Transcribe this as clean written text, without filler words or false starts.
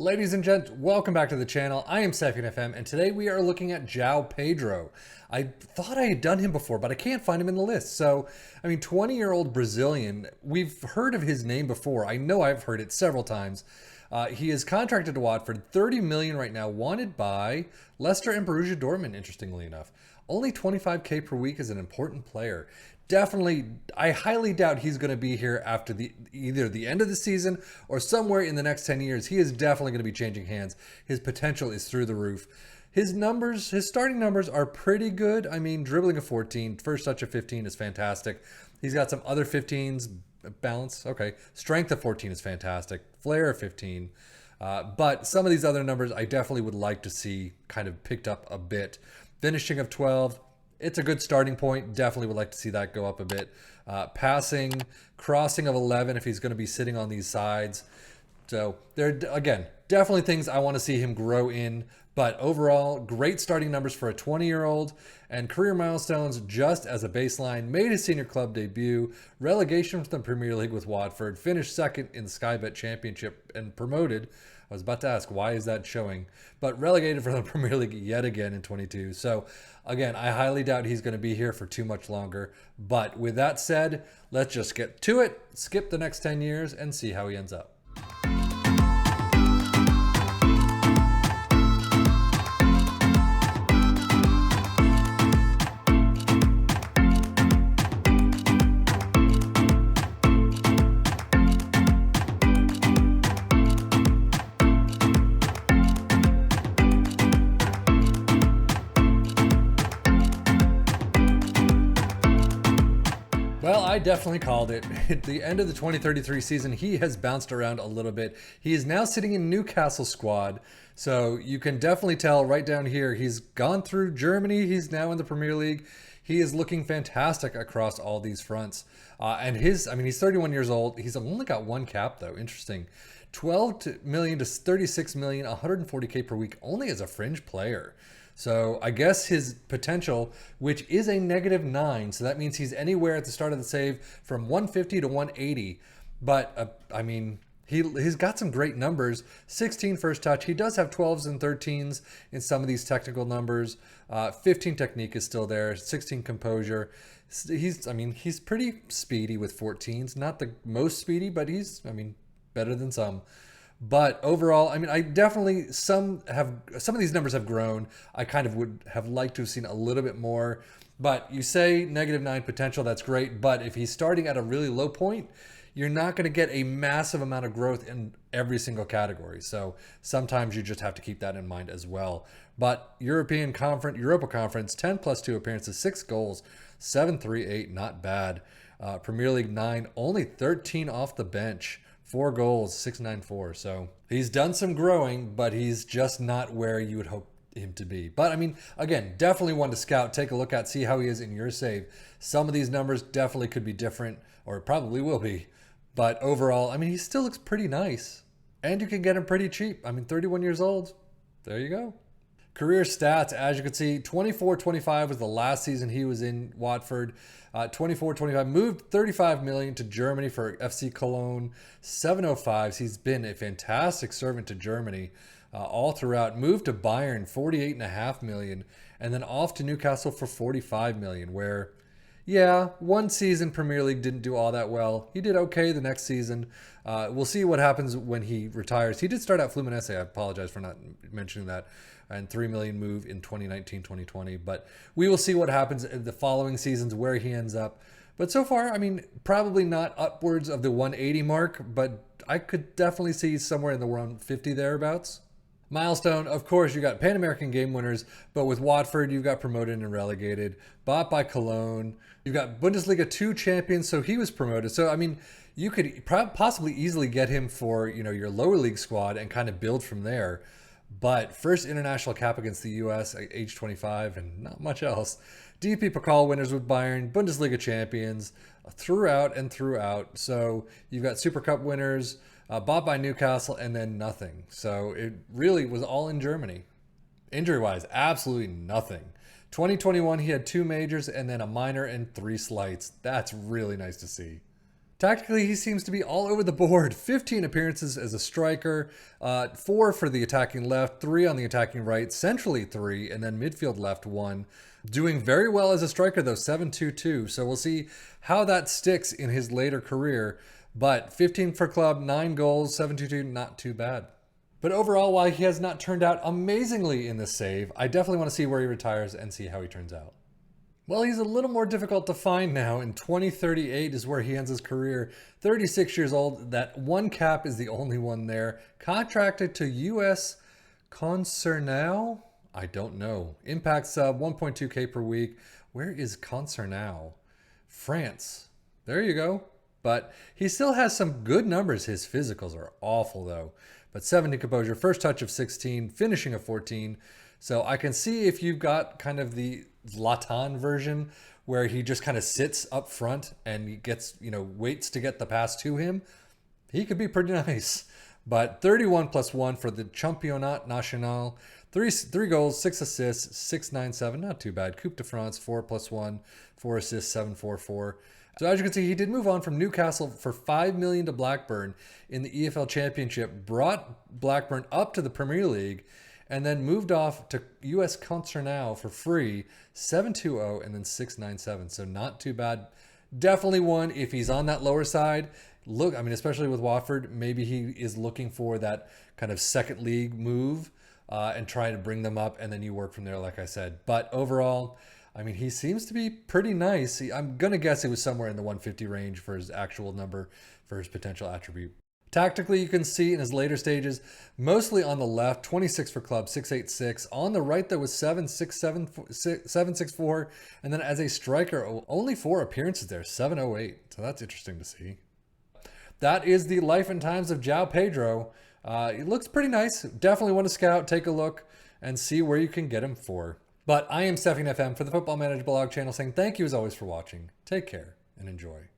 Ladies and gents, welcome back to the channel. I am FM, and today we are looking at João Pedro. I thought I had done him before, but I can't find him in the list. So, 20-year-old Brazilian, we've heard of his name before. I know I've heard it several times. He is contracted to Watford, 30 million right now, wanted by Leicester and Borussia Dortmund, interestingly enough. Only 25k per week is an important player. Definitely, I highly doubt he's going to be here after either the end of the season or somewhere in the next 10 years. He is definitely going to be changing hands. His potential is through the roof. His numbers, his starting numbers are pretty good. Dribbling a 14, first touch of 15 is fantastic. He's got some other 15s, balance, okay. Strength of 14 is fantastic. Flair of 15. But some of these other numbers I definitely would like to see kind of picked up a bit. Finishing of 12. It's a good starting point. Definitely would like to see that go up a bit. Passing, crossing of 11 if he's going to be sitting on these sides. So there, again, definitely things I want to see him grow in. But overall, great starting numbers for a 20-year-old and career milestones just as a baseline. Made his senior club debut, relegation from the Premier League with Watford, finished second in the Sky Bet Championship and promoted. I was about to ask, why is that showing? But relegated from the Premier League yet again in 22. So, again, I highly doubt he's going to be here for too much longer. But with that said, let's just get to it, skip the next 10 years, and see how he ends up. Well, I definitely called it. At the end of the 2033 season, he has bounced around a little bit. He is now sitting in Newcastle squad. So you can definitely tell right down here, he's gone through Germany. He's now in the Premier League. He is looking fantastic across all these fronts. And he's 31 years old. He's only got one cap though. Interesting. 12 million to 36 million, 140k per week only as a fringe player. So I guess his potential, which is a -9, so that means he's anywhere at the start of the save from 150 to 180. But he's got some great numbers. 16 first touch. He does have 12s and 13s in some of these technical numbers. 15 technique is still there. 16 composure. He's pretty speedy with 14s. Not the most speedy, but he's better than some. But overall, I definitely, some of these numbers have grown. I kind of would have liked to have seen a little bit more. But you say -9 potential, that's great. But if he's starting at a really low point, you're not going to get a massive amount of growth in every single category. So sometimes you just have to keep that in mind as well. But Europa Conference, 10 plus 2 appearances, 6 goals, 7-3-8, not bad. Premier League 9, only 13 off the bench. 4 goals, 6-9-4. So he's done some growing, but he's just not where you would hope him to be. But again, definitely one to scout, take a look at, see how he is in your save. Some of these numbers definitely could be different, or probably will be. But overall, he still looks pretty nice. And you can get him pretty cheap. 31 years old. There you go. Career stats, as you can see, 24-25 was the last season he was in Watford. 24-25, moved 35 million to Germany for FC Cologne, 705s. He's been a fantastic servant to Germany all throughout. Moved to Bayern, 48.5 million, and then off to Newcastle for 45 million, where, yeah, one season Premier League didn't do all that well. He did okay the next season. We'll see what happens when he retires. He did start at Fluminense. I apologize for not mentioning that. And 3 million move in 2019-2020. But we will see what happens in the following seasons, where he ends up. But so far, probably not upwards of the 180 mark, but I could definitely see somewhere in the 150 thereabouts. Milestone, of course, you got Pan American game winners, but with Watford, you've got promoted and relegated. Bought by Cologne. You've got Bundesliga 2 champions, so he was promoted. So, you could possibly easily get him for, your lower league squad and kind of build from there. But first international cap against the U.S. at age 25 and not much else. DP Pokal winners with Bayern, Bundesliga champions throughout and throughout. So you've got Super Cup winners, bought by Newcastle, and then nothing. So it really was all in Germany. Injury-wise, absolutely nothing. 2021, he had 2 majors and then a minor and 3 slights. That's really nice to see. Tactically, he seems to be all over the board. 15 appearances as a striker, 4 for the attacking left, 3 on the attacking right, centrally 3, and then midfield left 1. Doing very well as a striker, though, 7-2-2. So we'll see how that sticks in his later career. But 15 for club, 9 goals, 7-2-2, not too bad. But overall, while he has not turned out amazingly in this save, I definitely want to see where he retires and see how he turns out. Well, he's a little more difficult to find now. In 2038 is where he ends his career. 36 years old. That one cap is the only one there. Contracted to U.S. Concernal? I don't know. Impact sub, 1.2K per week. Where is Concernal? France. There you go. But he still has some good numbers. His physicals are awful, though. But 17 composure, first touch of 16, finishing of 14. So I can see if you've got kind of the Zlatan version where he just kind of sits up front and he gets, waits to get the pass to him, he could be pretty nice. But 31 plus 1 for the Championnat National. 3 goals, 6 assists, 697, not too bad. Coupe de France, 4 plus 1, 4 assists, 744. So as you can see, he did move on from Newcastle for $5 million to Blackburn in the EFL Championship, brought Blackburn up to the Premier League, and then moved off to US Concernal for free, 720 and then 697. So not too bad. Definitely one if he's on that lower side. Look, especially with Watford, maybe he is looking for that kind of second league move and trying to bring them up, and then you work from there, like I said. But overall, he seems to be pretty nice. I'm going to guess it was somewhere in the 150 range for his actual number for his potential attribute. Tactically, you can see in his later stages, mostly on the left, 26 for club, 686. On the right, there was 764. And then as a striker, only 4 appearances there, 708. So that's interesting to see. That is the life and times of João Pedro. It looks pretty nice. Definitely want to scout, take a look, and see where you can get him for. But I am Stefan FM for the Football Manager blog channel saying thank you as always for watching. Take care and enjoy.